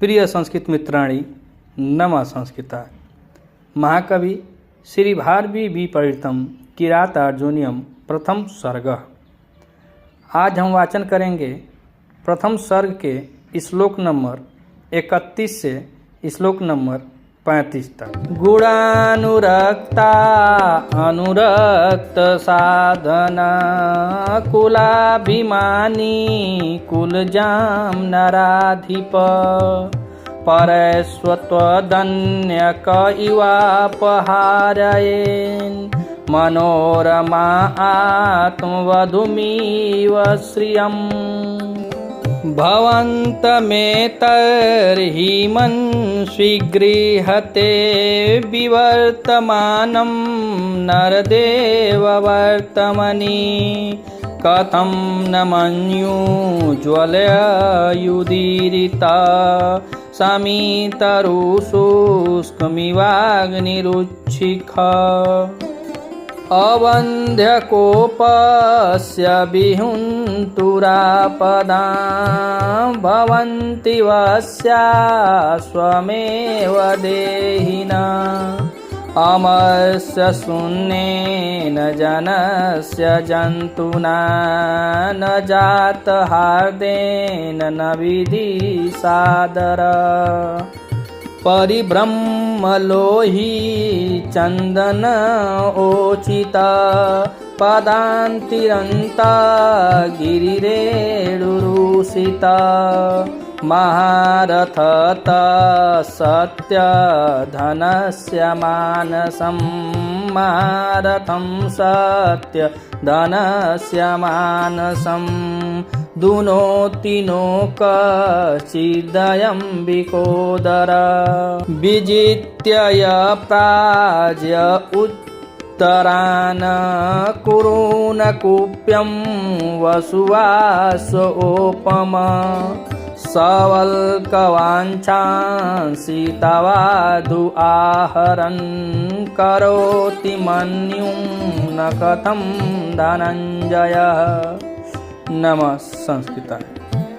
प्रिय संस्कृत मित्राणि, नमः संस्कृताय। महाकवि श्री भारवी विपरीतम किरातार्जुनीयम प्रथम सर्ग। आज हम वाचन करेंगे प्रथम सर्ग के श्लोक नंबर 31 से श्लोक नंबर 35 तक। गुणानुरक्ता अनुरक्त साधना कुलाभिमानी कुलजाम नराधिप परस्वत्वदन्यक इवापहारयेन् मनोरमा आत्मवधूमिव श्रियम् भवन्तमेतर्हिमन् स्वीगृहते विवर्तमानं नरदेववर्तमनि कथं न मन्युज्वलयुदीरिता समितरुशुष्कमिवाग्निरुच्छिख अवन्ध्यकोपस्य विहुन्तुरापदां भवन्ति वस्या स्वमेव देहिना अमरस्य शून्येन जनस्य जन्तुना न जातहार्देन न विधि सादर परिब्रह्मलोहि चन्दन ओचित पदान्तिरन्ता गिरिरेणुरुषित महारथत सत्यधनस्य मानसं महारथं सत्यधनस्य मानसं दुनोति नो कश्चिदयं विकोदर विजित्य प्राज्य उत्तरान् कुरून् कुप्यं वसुवासोपम सवल्कवाञ्छांसि तवाधु आहरन् करोति मन्युं न कथं धनञ्जयः। नमः संस्कृताय।